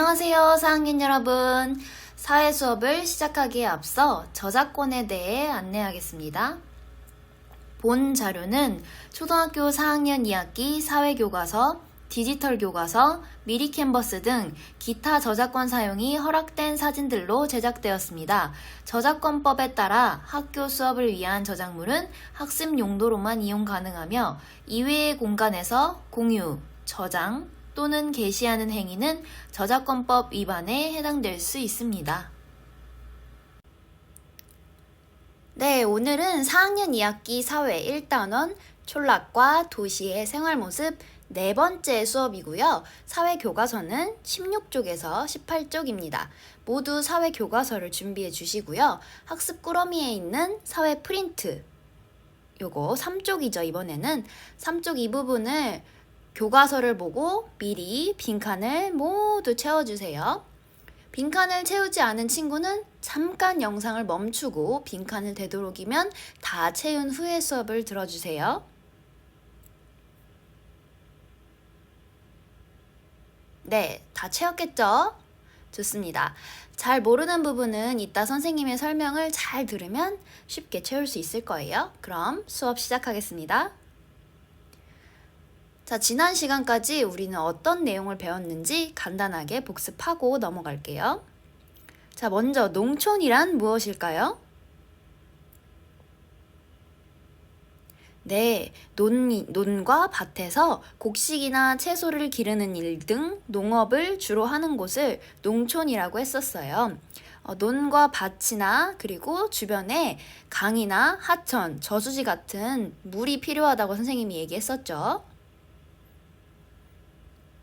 안녕하세요, 4학년 여러분. 사회 수업을 시작하기에 앞서 저작권에 대해 안내하겠습니다. 본 자료는 초등학교 4학년 2학기 사회교과서, 디지털 교과서, 미리 캔버스 등 기타 저작권 사용이 허락된 사진들로 제작되었습니다. 저작권법에 따라 학교 수업을 위한 저작물은 학습 용도로만 이용 가능하며 이외의 공간에서 공유, 저장, 또는 게시하는 행위는 저작권법 위반에 해당될 수 있습니다. 네, 오늘은 4학년 2학기 사회 1단원 촌락과 도시의 생활모습 네 번째 수업이고요. 사회교과서는 16쪽에서 18쪽입니다. 모두 사회교과서를 준비해 주시고요. 학습 꾸러미에 있는 사회 프린트, 요거 3쪽이죠. 이번에는 3쪽 이 부분을 교과서를 보고 미리 빈칸을 모두 채워주세요. 빈칸을 채우지 않은 친구는 잠깐 영상을 멈추고 빈칸을 되도록이면 다 채운 후에 수업을 들어주세요. 네, 다 채웠겠죠? 좋습니다. 잘 모르는 부분은 이따 선생님의 설명을 잘 들으면 쉽게 채울 수 있을 거예요. 그럼 수업 시작하겠습니다. 자, 지난 시간까지 우리는 어떤 내용을 배웠는지 간단하게 복습하고 넘어갈게요. 자, 먼저 농촌이란 무엇일까요? 네, 논과 밭에서 곡식이나 채소를 기르는 일 등 농업을 주로 하는 곳을 농촌이라고 했었어요. 논과 밭이나 그리고 주변에 강이나 하천, 저수지 같은 물이 필요하다고 선생님이 얘기했었죠.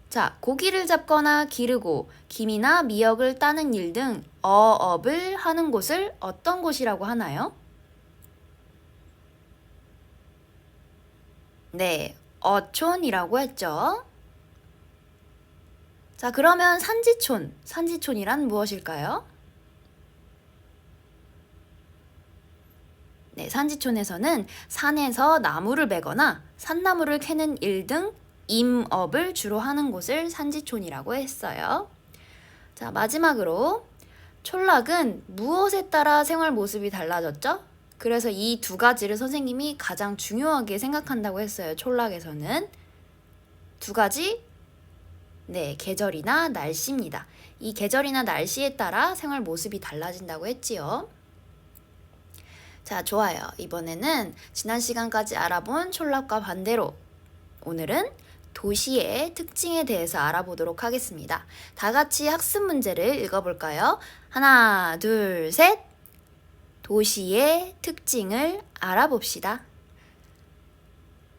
자, 고기를 잡거나 기르고 김이나 미역을 따는 일 등 어업을 하는 곳을 어떤 곳이라고 하나요? 네, 어촌이라고 했죠. 자, 그러면 산지촌이란 무엇일까요? 네, 산지촌에서는 산에서 나무를 베거나 산나무를 캐는 일 등 임업을 주로 하는 곳을 산지촌이라고 했어요. 자, 마지막으로 촌락은 무엇에 따라 생활 모습이 달라졌죠? 그래서 이 두 가지를 선생님이 가장 중요하게 생각한다고 했어요. 촌락에서는 두 가지, 네, 계절이나 날씨입니다. 이 계절이나 날씨에 따라 생활 모습이 달라진다고 했지요. 자, 좋아요. 이번에는 지난 시간까지 알아본 촌락과 반대로 오늘은 도시의 특징에 대해서 알아보도록 하겠습니다. 다 같이 학습 문제를 읽어볼까요? 하나, 둘, 셋! 도시의 특징을 알아봅시다.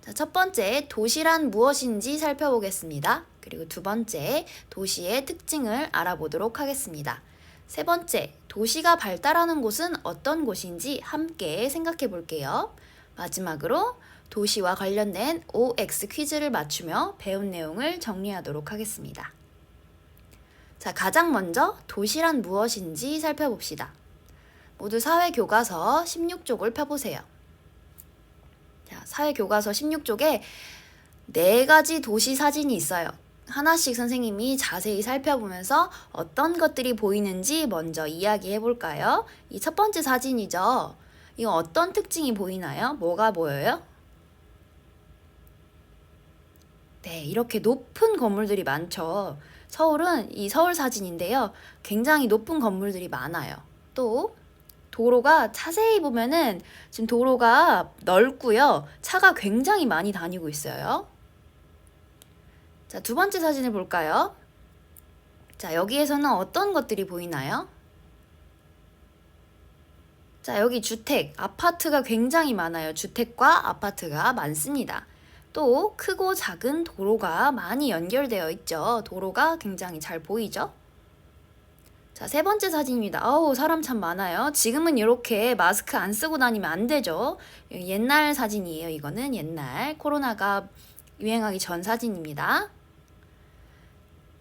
자, 첫 번째, 도시란 무엇인지 살펴보겠습니다. 그리고 두 번째, 도시의 특징을 알아보도록 하겠습니다. 세 번째, 도시가 발달하는 곳은 어떤 곳인지 함께 생각해 볼게요. 마지막으로 도시와 관련된 OX 퀴즈를 맞추며 배운 내용을 정리하도록 하겠습니다. 자, 가장 먼저 도시란 무엇인지 살펴봅시다. 모두 사회교과서 16쪽을 펴보세요. 자, 사회교과서 16쪽에 4가지 도시 사진이 있어요. 하나씩 선생님이 자세히 살펴보면서 어떤 것들이 보이는지 먼저 이야기해 볼까요? 이 첫 번째 사진이죠. 이거 어떤 특징이 보이나요? 뭐가 보여요? 네, 이렇게 높은 건물들이 많죠. 서울은 이 서울 사진인데요. 굉장히 높은 건물들이 많아요. 또 도로가 자세히 보면은 지금 도로가 넓고요. 차가 굉장히 많이 다니고 있어요. 자, 두 번째 사진을 볼까요? 자, 여기에서는 어떤 것들이 보이나요? 자, 여기 주택, 아파트가 굉장히 많아요. 주택과 아파트가 많습니다. 또 크고 작은 도로가 많이 연결되어 있죠. 도로가 굉장히 잘 보이죠? 자, 세 번째 사진입니다. 어우, 사람 참 많아요. 지금은 이렇게 마스크 안 쓰고 다니면 안 되죠. 옛날 사진이에요. 이거는 옛날 코로나가 유행하기 전 사진입니다.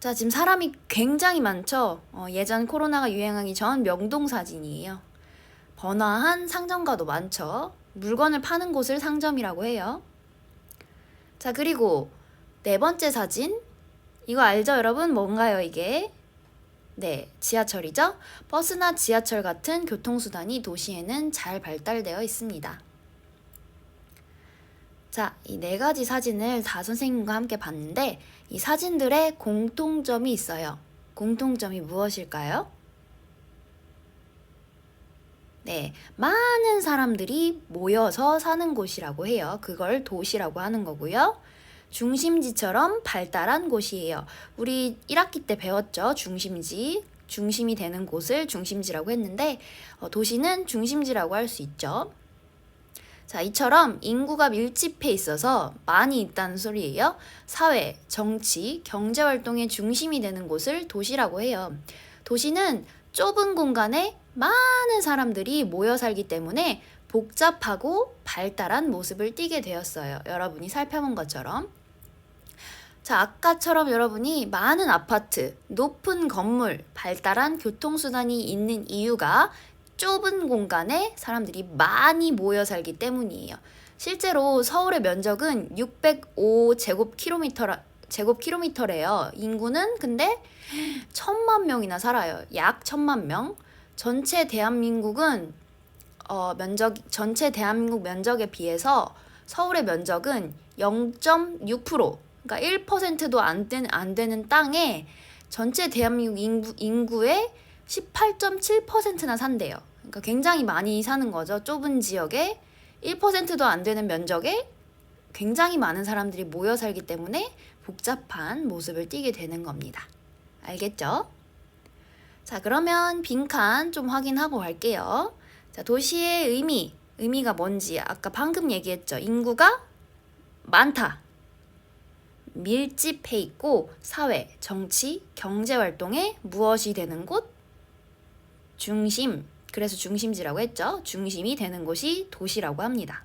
자, 지금 사람이 굉장히 많죠. 예전 코로나가 유행하기 전 명동 사진이에요. 번화한 상점가도 많죠. 물건을 파는 곳을 상점이라고 해요. 자, 그리고 네 번째 사진. 이거 알죠, 여러분? 뭔가요, 이게? 네, 지하철이죠. 버스나 지하철 같은 교통수단이 도시에는 잘 발달되어 있습니다. 자, 이 네 가지 사진을 다 선생님과 함께 봤는데 이 사진들의 공통점이 있어요. 공통점이 무엇일까요? 네, 많은 사람들이 모여서 사는 곳이라고 해요. 그걸 도시라고 하는 거고요. 중심지처럼 발달한 곳이에요. 우리 1학기 때 배웠죠. 중심지, 중심이 되는 곳을 중심지라고 했는데 도시는 중심지라고 할 수 있죠. 자, 이처럼 인구가 밀집해 있어서 많이 있다는 소리예요. 사회, 정치, 경제 활동의 중심이 되는 곳을 도시라고 해요. 도시는 좁은 공간에 많은 사람들이 모여 살기 때문에 복잡하고 발달한 모습을 띠게 되었어요. 여러분이 살펴본 것처럼. 자, 아까처럼 여러분이 많은 아파트, 높은 건물, 발달한 교통수단이 있는 이유가 좁은 공간에 사람들이 많이 모여 살기 때문이에요. 실제로 서울의 면적은 605제곱킬로미터래요. 인구는 근데 1,000만 명이나 살아요. 약 1,000만 명. 전체 대한민국 면적에 비해서 서울의 면적은 0.6%, 그러니까 1%도 안 되는 땅에 전체 대한민국 인구의 18.7%나 산대요. 그러니까 굉장히 많이 사는 거죠. 좁은 지역에 1%도 안 되는 면적에 굉장히 많은 사람들이 모여 살기 때문에 복잡한 모습을 띠게 되는 겁니다. 알겠죠? 자, 그러면 빈칸 좀 확인하고 갈게요. 자, 도시의 의미가 뭔지 아까 방금 얘기했죠. 인구가 많다. 밀집해 있고 사회, 정치, 경제 활동에 무엇이 되는 곳? 중심. 그래서 중심지라고 했죠. 중심이 되는 곳이 도시라고 합니다.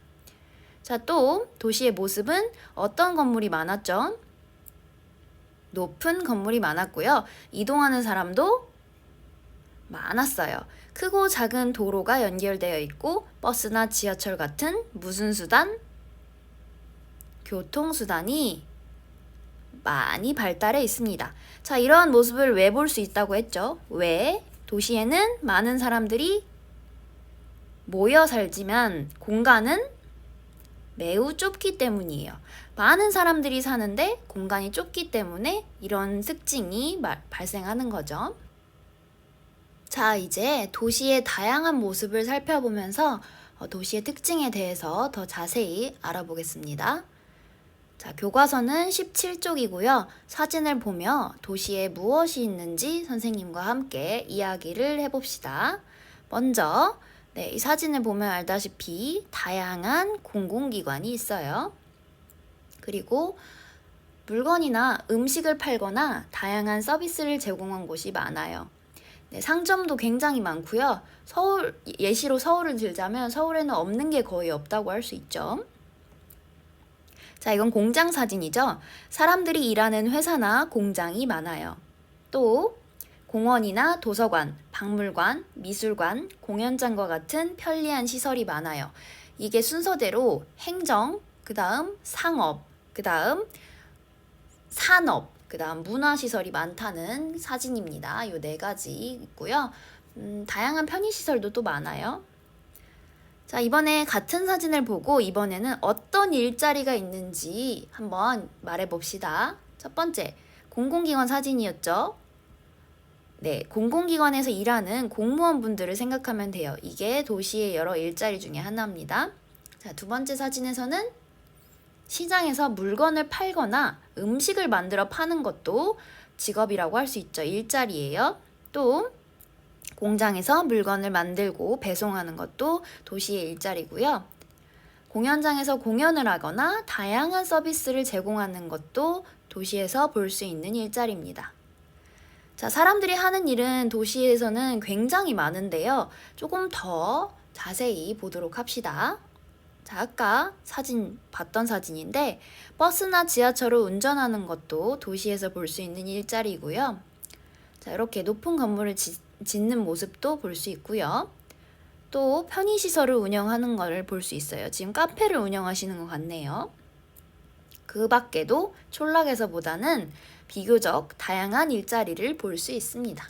자, 또 도시의 모습은 어떤 건물이 많았죠? 높은 건물이 많았고요. 이동하는 사람도 많았어요. 크고 작은 도로가 연결되어 있고 버스나 지하철 같은 무슨 수단? 교통수단이 많이 발달해 있습니다. 자, 이러한 모습을 왜 볼 수 있다고 했죠? 왜? 도시에는 많은 사람들이 모여 살지만 공간은 매우 좁기 때문이에요. 많은 사람들이 사는데 공간이 좁기 때문에 이런 특징이 발생하는 거죠. 자, 이제 도시의 다양한 모습을 살펴보면서 도시의 특징에 대해서 더 자세히 알아보겠습니다. 자, 교과서는 17쪽이고요. 사진을 보며 도시에 무엇이 있는지 선생님과 함께 이야기를 해봅시다. 먼저 이 사진을 보면 알다시피 다양한 공공기관이 있어요. 그리고 물건이나 음식을 팔거나 다양한 서비스를 제공한 곳이 많아요. 상점도 굉장히 많고요. 예시로 서울을 들자면 서울에는 없는 게 거의 없다고 할 수 있죠. 자, 이건 공장 사진이죠. 사람들이 일하는 회사나 공장이 많아요. 또 공원이나 도서관, 박물관, 미술관, 공연장과 같은 편리한 시설이 많아요. 이게 순서대로 행정, 그 다음 상업, 그 다음 산업, 그 다음 문화시설이 많다는 사진입니다. 이 네 가지 있고요. 다양한 편의시설도 또 많아요. 자, 이번에 같은 사진을 보고 이번에는 어떤 일자리가 있는지 한번 말해봅시다. 첫 번째, 공공기관 사진이었죠. 네, 공공기관에서 일하는 공무원분들을 생각하면 돼요. 이게 도시의 여러 일자리 중에 하나입니다. 자, 두 번째 사진에서는 시장에서 물건을 팔거나 음식을 만들어 파는 것도 직업이라고 할 수 있죠. 일자리예요. 또 공장에서 물건을 만들고 배송하는 것도 도시의 일자리고요. 공연장에서 공연을 하거나 다양한 서비스를 제공하는 것도 도시에서 볼 수 있는 일자리입니다. 자, 사람들이 하는 일은 도시에서는 굉장히 많은데요. 조금 더 자세히 보도록 합시다. 자, 아까 봤던 사진인데 버스나 지하철을 운전하는 것도 도시에서 볼 수 있는 일자리고요. 자, 이렇게 높은 건물을 짓는 모습도 볼 수 있고요. 또 편의시설을 운영하는 걸 볼 수 있어요. 지금 카페를 운영하시는 것 같네요. 그 밖에도 촌락에서보다는 비교적 다양한 일자리를 볼 수 있습니다.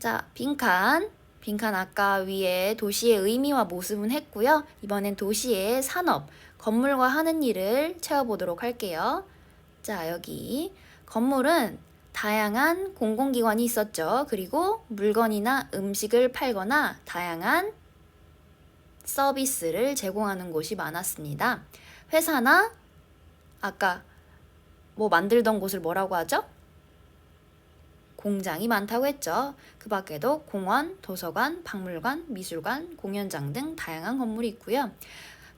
자, 빈칸. 빈칸 아까 위에 도시의 의미와 모습은 했고요. 이번엔 도시의 산업, 건물과 하는 일을 채워보도록 할게요. 자, 여기 건물은 다양한 공공기관이 있었죠. 그리고 물건이나 음식을 팔거나 다양한 서비스를 제공하는 곳이 많았습니다. 회사나 아까 뭐 만들던 곳을 뭐라고 하죠? 공장이 많다고 했죠. 그 밖에도 공원, 도서관, 박물관, 미술관, 공연장 등 다양한 건물이 있고요.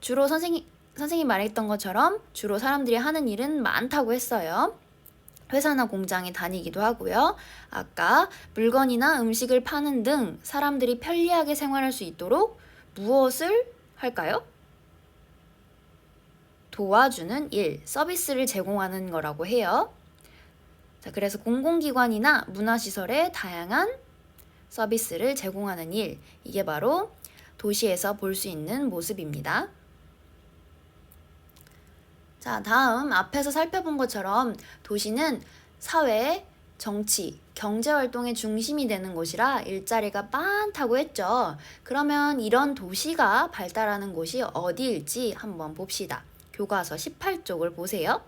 주로 선생님 말했던 것처럼 주로 사람들이 하는 일은 많다고 했어요. 회사나 공장에 다니기도 하고요. 아까 물건이나 음식을 파는 등 사람들이 편리하게 생활할 수 있도록 무엇을 할까요? 도와주는 일, 서비스를 제공하는 거라고 해요. 자, 그래서 공공기관이나 문화시설에 다양한 서비스를 제공하는 일, 이게 바로 도시에서 볼 수 있는 모습입니다. 자, 다음 앞에서 살펴본 것처럼 도시는 사회, 정치, 경제활동의 중심이 되는 곳이라 일자리가 많다고 했죠. 그러면 이런 도시가 발달하는 곳이 어디일지 한번 봅시다. 교과서 18쪽을 보세요.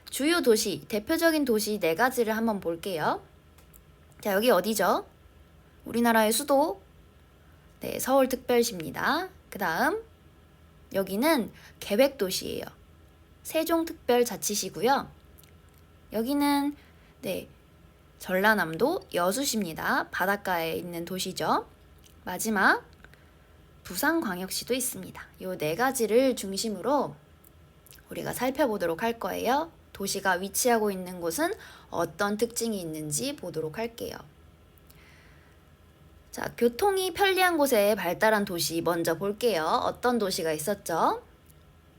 주요 도시, 대표적인 도시 4가지를 한번 볼게요. 자, 여기 어디죠? 우리나라의 수도, 네, 서울특별시입니다. 그 다음 여기는 계획도시예요. 세종특별자치시고요. 여기는 네, 전라남도 여수시입니다. 바닷가에 있는 도시죠. 마지막 부산광역시도 있습니다. 이 4가지를 중심으로 우리가 살펴보도록 할 거예요. 도시가 위치하고 있는 곳은 어떤 특징이 있는지 보도록 할게요. 자, 교통이 편리한 곳에 발달한 도시 먼저 볼게요. 어떤 도시가 있었죠?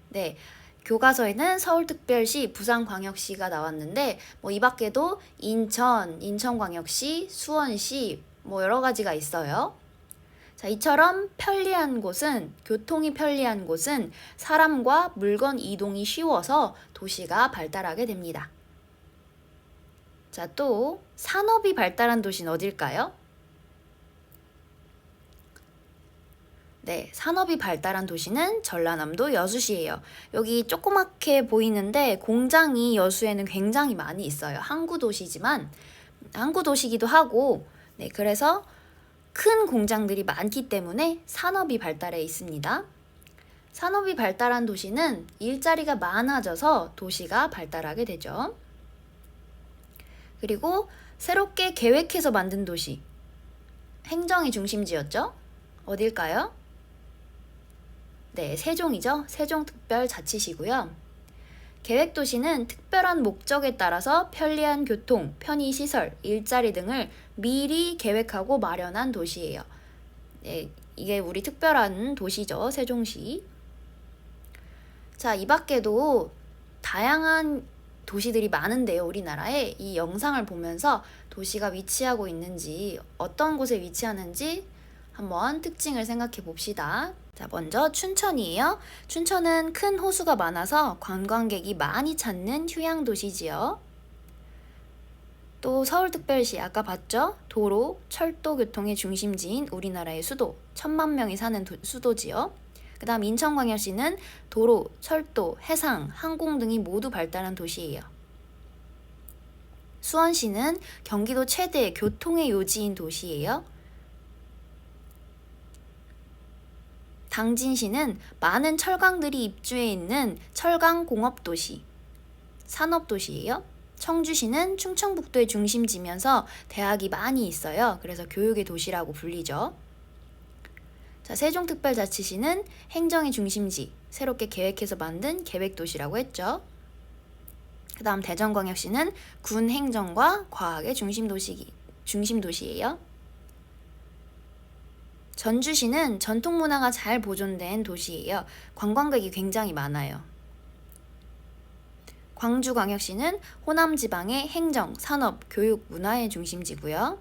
네, 교과서에는 서울특별시, 부산광역시가 나왔는데 이 밖에도 인천, 인천광역시, 수원시 여러 가지가 있어요. 자, 이처럼 편리한 곳은, 교통이 편리한 곳은 사람과 물건 이동이 쉬워서 도시가 발달하게 됩니다. 자, 또 산업이 발달한 도시는 어딜까요? 네, 산업이 발달한 도시는 전라남도 여수시예요. 여기 조그맣게 보이는데 공장이 여수에는 굉장히 많이 있어요. 항구 도시기도 하고, 네, 그래서 큰 공장들이 많기 때문에 산업이 발달해 있습니다. 산업이 발달한 도시는 일자리가 많아져서 도시가 발달하게 되죠. 그리고 새롭게 계획해서 만든 도시, 행정의 중심지였죠? 어딜까요? 네, 세종이죠. 세종특별자치시고요. 계획도시는 특별한 목적에 따라서 편리한 교통, 편의시설, 일자리 등을 미리 계획하고 마련한 도시예요. 네, 이게 우리 특별한 도시죠. 세종시. 자, 이 밖에도 다양한 도시들이 많은데요. 우리나라에 이 영상을 보면서 도시가 위치하고 있는지, 어떤 곳에 위치하는지 한번 특징을 생각해 봅시다. 자, 먼저 춘천이에요. 춘천은 큰 호수가 많아서 관광객이 많이 찾는 휴양도시지요. 또 서울특별시 아까 봤죠? 도로, 철도 교통의 중심지인 우리나라의 수도, 1000만 명이 사는 수도지요. 그 다음 인천광역시는 도로, 철도, 해상, 항공 등이 모두 발달한 도시예요. 수원시는 경기도 최대 교통의 요지인 도시예요. 당진시는 많은 철강들이 입주해 있는 철강공업도시, 산업도시예요. 청주시는 충청북도의 중심지면서 대학이 많이 있어요. 그래서 교육의 도시라고 불리죠. 자, 세종특별자치시는 행정의 중심지, 새롭게 계획해서 만든 계획도시라고 했죠. 그 다음 대전광역시는 군 행정과 과학의 중심도시예요. 전주시는 전통문화가 잘 보존된 도시예요. 관광객이 굉장히 많아요. 광주광역시는 호남지방의 행정, 산업, 교육, 문화의 중심지고요.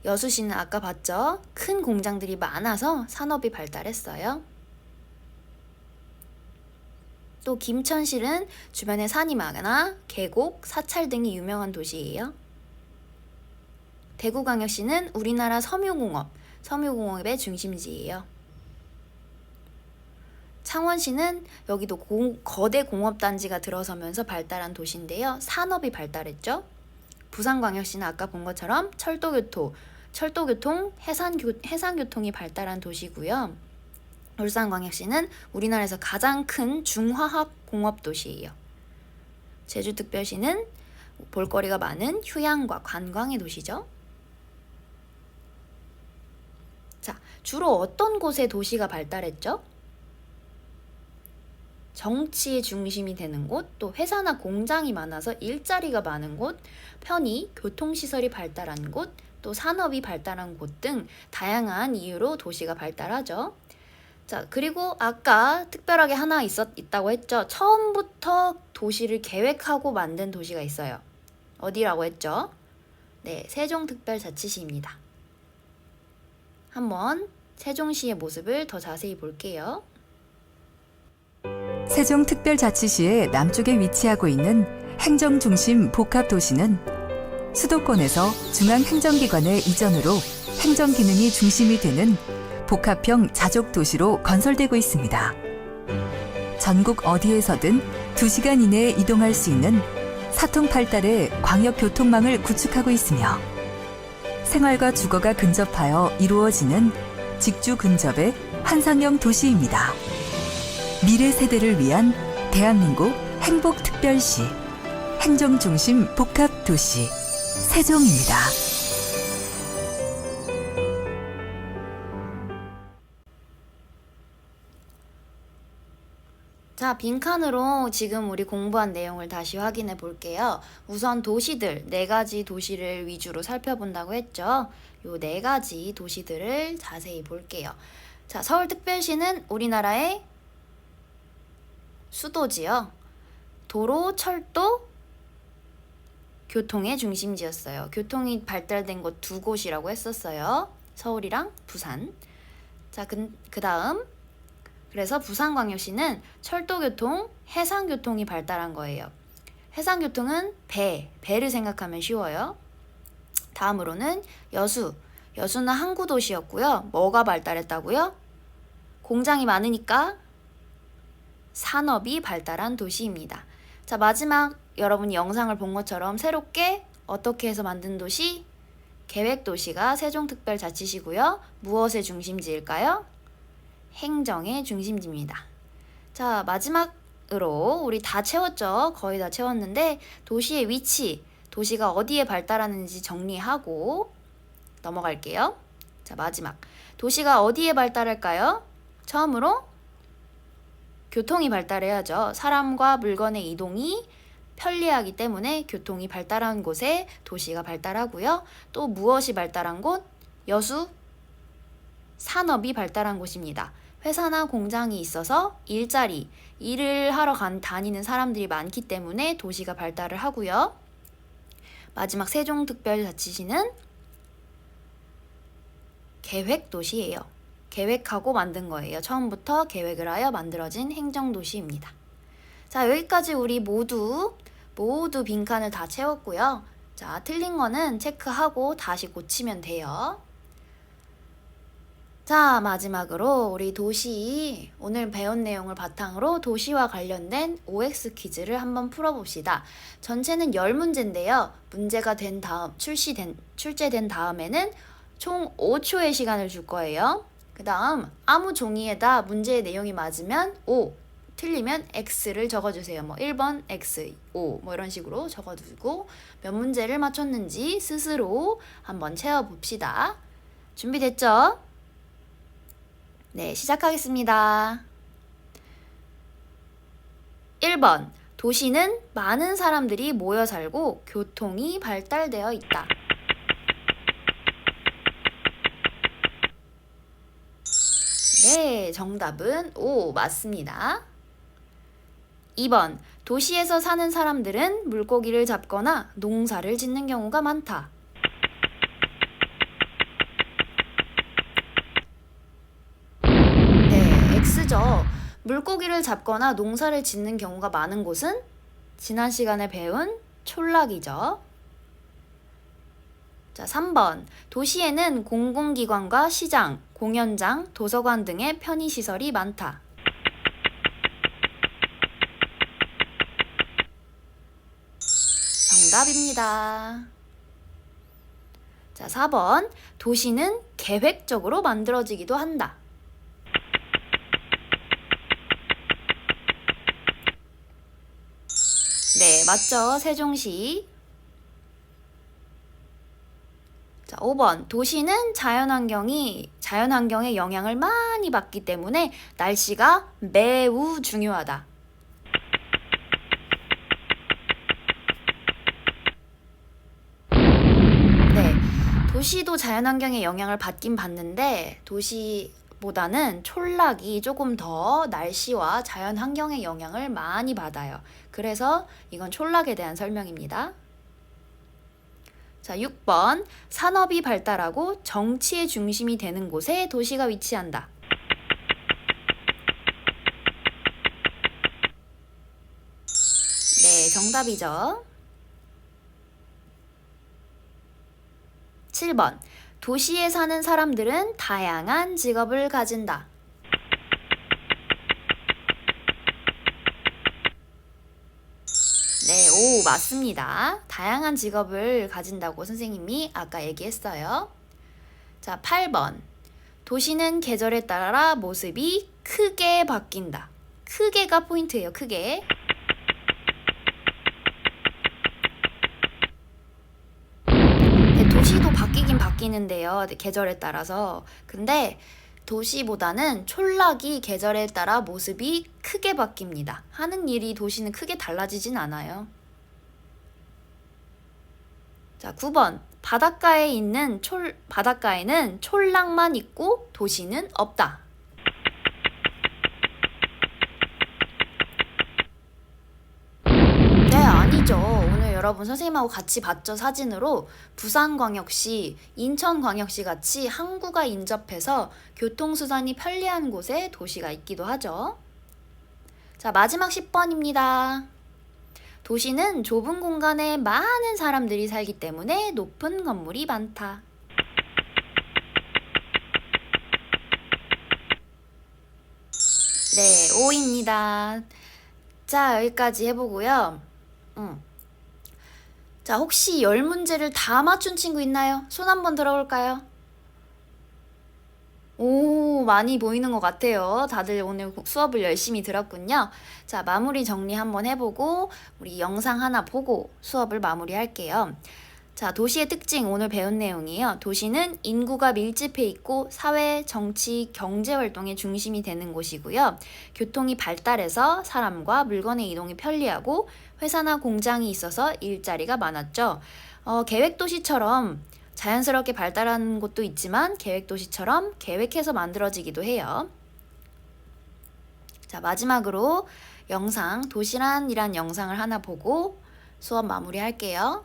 여수시는 아까 봤죠? 큰 공장들이 많아서 산업이 발달했어요. 또 김천시는 주변에 산이 많아 계곡, 사찰 등이 유명한 도시예요. 대구광역시는 우리나라 섬유공업의 중심지예요. 창원시는 여기도 거대 공업단지가 들어서면서 발달한 도시인데요. 산업이 발달했죠. 부산광역시는 아까 본 것처럼 철도교통, 해상교통이 발달한 도시고요. 울산광역시는 우리나라에서 가장 큰 중화학 공업 도시예요. 제주특별시는 볼거리가 많은 휴양과 관광의 도시죠. 자, 주로 어떤 곳에 도시가 발달했죠? 정치의 중심이 되는 곳, 또 회사나 공장이 많아서 일자리가 많은 곳, 편의, 교통시설이 발달한 곳, 또 산업이 발달한 곳 등 다양한 이유로 도시가 발달하죠. 자, 그리고 아까 특별하게 하나 있다고 했죠. 처음부터 도시를 계획하고 만든 도시가 있어요. 어디라고 했죠? 네, 세종특별자치시입니다. 한번 세종시의 모습을 더 자세히 볼게요. 세종특별자치시의 남쪽에 위치하고 있는 행정중심 복합도시는 수도권에서 중앙행정기관의 이전으로 행정기능이 중심이 되는 복합형 자족도시로 건설되고 있습니다. 전국 어디에서든 2시간 이내에 이동할 수 있는 사통팔달의 광역교통망을 구축하고 있으며 생활과 주거가 근접하여 이루어지는 직주 근접의 환상형 도시입니다. 미래 세대를 위한 대한민국 행복특별시, 행정중심 복합도시, 세종입니다. 자, 빈칸으로 지금 우리 공부한 내용을 다시 확인해 볼게요. 우선 도시들, 4가지 도시를 위주로 살펴본다고 했죠. 요 4가지 도시들을 자세히 볼게요. 자, 서울특별시는 우리나라의 수도지요. 도로, 철도, 교통의 중심지였어요. 교통이 발달된 곳 2곳이라고 했었어요. 서울이랑 부산. 자, 그 다음 그래서 부산광역시는 철도교통, 해상교통이 발달한 거예요. 해상교통은 배를 생각하면 쉬워요. 다음으로는 여수는 항구도시였고요. 뭐가 발달했다고요? 공장이 많으니까 산업이 발달한 도시입니다. 자, 마지막 여러분이 영상을 본 것처럼 새롭게 어떻게 해서 만든 도시? 계획도시가 세종특별자치시고요. 무엇의 중심지일까요? 행정의 중심지입니다. 자, 마지막으로 우리 다 채웠죠? 거의 다 채웠는데 도시의 위치, 도시가 어디에 발달하는지 정리하고 넘어갈게요. 자, 마지막. 도시가 어디에 발달할까요? 처음으로 교통이 발달해야죠. 사람과 물건의 이동이 편리하기 때문에 교통이 발달한 곳에 도시가 발달하고요. 또 무엇이 발달한 곳? 여수, 산업이 발달한 곳입니다. 회사나 공장이 있어서 일을 하러 다니는 사람들이 많기 때문에 도시가 발달을 하고요. 마지막 세종특별자치시는 계획도시예요. 계획하고 만든 거예요. 처음부터 계획을 하여 만들어진 행정도시입니다. 자, 여기까지 우리 모두 빈칸을 다 채웠고요. 자, 틀린 거는 체크하고 다시 고치면 돼요. 자, 마지막으로 우리 오늘 배운 내용을 바탕으로 도시와 관련된 OX 퀴즈를 한번 풀어봅시다. 전체는 10문제인데요. 문제가 된 다음, 출제된 다음에는 총 5초의 시간을 줄 거예요. 그 다음 아무 종이에다 문제의 내용이 맞으면 O, 틀리면 X를 적어주세요. 뭐 1번 X, O 뭐 이런 식으로 적어두고 몇 문제를 맞췄는지 스스로 한번 채워봅시다. 준비됐죠? 네, 시작하겠습니다. 1번, 도시는 많은 사람들이 모여 살고 교통이 발달되어 있다. 네, 정답은 O 맞습니다. 2번, 도시에서 사는 사람들은 물고기를 잡거나 농사를 짓는 경우가 많다. X죠. 물고기를 잡거나 농사를 짓는 경우가 많은 곳은? 지난 시간에 배운 촌락이죠. 자, 3번. 도시에는 공공기관과 시장, 공연장, 도서관 등의 편의시설이 많다. 정답입니다. 자, 4번. 도시는 계획적으로 만들어지기도 한다. 네, 맞죠? 세종시. 자, 5번. 도시는 자연환경의 영향을 많이 받기 때문에 날씨가 매우 중요하다. 네, 도시도 자연환경의 영향을 받긴 받는데 도시보다는 촌락이 조금 더 날씨와 자연환경의 영향을 많이 받아요. 그래서 이건 촌락에 대한 설명입니다. 자, 6번. 산업이 발달하고 정치의 중심이 되는 곳에 도시가 위치한다. 네, 정답이죠. 7번. 도시에 사는 사람들은 다양한 직업을 가진다. 네, 오, 맞습니다. 다양한 직업을 가진다고 선생님이 아까 얘기했어요. 자, 8번. 도시는 계절에 따라 모습이 크게 바뀐다. 크게가 포인트예요, 크게. 네, 도시도 바뀌긴 바뀌는데요, 계절에 따라서. 근데 도시보다는 촌락이 계절에 따라 모습이 크게 바뀝니다. 하는 일이 도시는 크게 달라지진 않아요. 자, 9번. 바닷가에는 촌락만 있고 도시는 없다. 네, 아니죠. 오늘 여러분 선생님하고 같이 봤죠, 사진으로. 부산광역시, 인천광역시 같이 항구가 인접해서 교통수단이 편리한 곳에 도시가 있기도 하죠. 자, 마지막 10번입니다. 도시는 좁은 공간에 많은 사람들이 살기 때문에 높은 건물이 많다. 네, 5입니다. 자, 여기까지 해보고요. 자, 혹시 10문제를 다 맞춘 친구 있나요? 손 한번 들어볼까요? 오, 많이 보이는 것 같아요. 다들 오늘 수업을 열심히 들었군요. 자, 마무리 정리 한번 해보고 우리 영상 하나 보고 수업을 마무리할게요. 자, 도시의 특징 오늘 배운 내용이에요. 도시는 인구가 밀집해 있고 사회, 정치, 경제 활동의 중심이 되는 곳이고요. 교통이 발달해서 사람과 물건의 이동이 편리하고 회사나 공장이 있어서 일자리가 많았죠. 계획도시처럼 자연스럽게 발달하는 곳도 있지만 계획도시처럼 계획해서 만들어지기도 해요. 자, 마지막으로 도시란이란 영상을 하나 보고 수업 마무리할게요.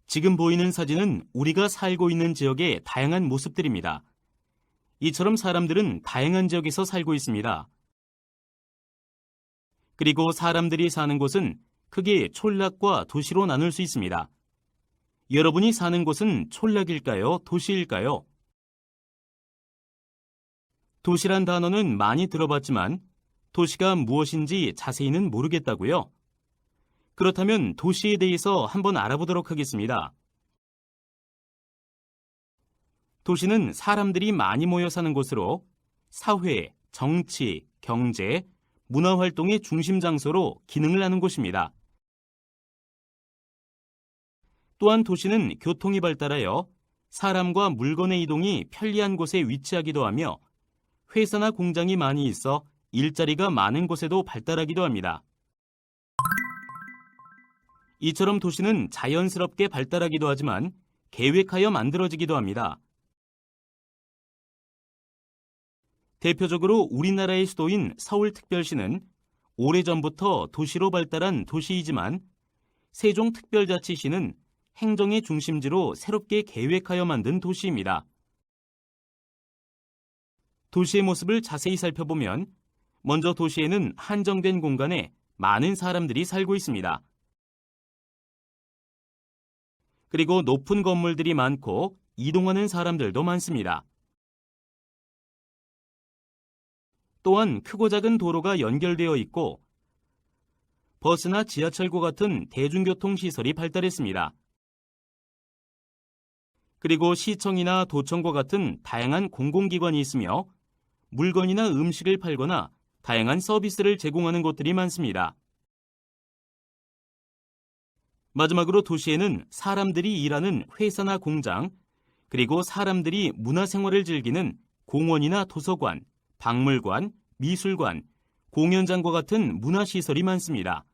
지금 보이는 사진은 우리가 살고 있는 지역의 다양한 모습들입니다. 이처럼 사람들은 다양한 지역에서 살고 있습니다. 그리고 사람들이 사는 곳은 크게 촌락과 도시로 나눌 수 있습니다. 여러분이 사는 곳은 촌락일까요? 도시일까요? 도시란 단어는 많이 들어봤지만 도시가 무엇인지 자세히는 모르겠다고요? 그렇다면 도시에 대해서 한번 알아보도록 하겠습니다. 도시는 사람들이 많이 모여 사는 곳으로 사회, 정치, 경제, 문화활동의 중심 장소로 기능을 하는 곳입니다. 또한 도시는 교통이 발달하여 사람과 물건의 이동이 편리한 곳에 위치하기도 하며 회사나 공장이 많이 있어 일자리가 많은 곳에도 발달하기도 합니다. 이처럼 도시는 자연스럽게 발달하기도 하지만 계획하여 만들어지기도 합니다. 대표적으로 우리나라의 수도인 서울특별시는 오래전부터 도시로 발달한 도시이지만 세종특별자치시는 행정의 중심지로 새롭게 계획하여 만든 도시입니다. 도시의 모습을 자세히 살펴보면 먼저 도시에는 한정된 공간에 많은 사람들이 살고 있습니다. 그리고 높은 건물들이 많고 이동하는 사람들도 많습니다. 또한 크고 작은 도로가 연결되어 있고 버스나 지하철과 같은 대중교통 시설이 발달했습니다. 그리고 시청이나 도청과 같은 다양한 공공기관이 있으며 물건이나 음식을 팔거나 다양한 서비스를 제공하는 곳들이 많습니다. 마지막으로 도시에는 사람들이 일하는 회사나 공장, 그리고 사람들이 문화생활을 즐기는 공원이나 도서관, 박물관, 미술관, 공연장과 같은 문화시설이 많습니다.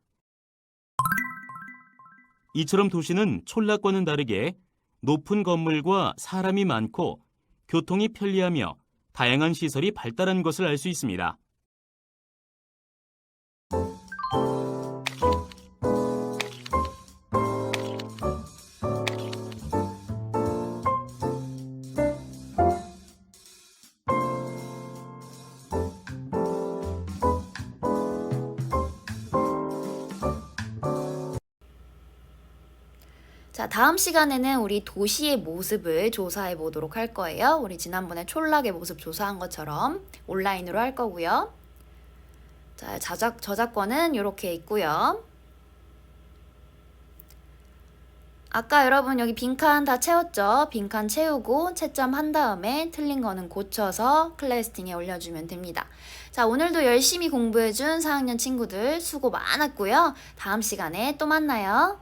이처럼 도시는 촌락과는 다르게 높은 건물과 사람이 많고 교통이 편리하며 다양한 시설이 발달한 것을 알 수 있습니다. 자, 다음 시간에는 우리 도시의 모습을 조사해 보도록 할 거예요. 우리 지난번에 촌락의 모습 조사한 것처럼 온라인으로 할 거고요. 자, 저작권은 이렇게 있고요. 아까 여러분 여기 빈칸 다 채웠죠? 빈칸 채우고 채점한 다음에 틀린 거는 고쳐서 클래스팅에 올려주면 됩니다. 자, 오늘도 열심히 공부해준 4학년 친구들 수고 많았고요. 다음 시간에 또 만나요.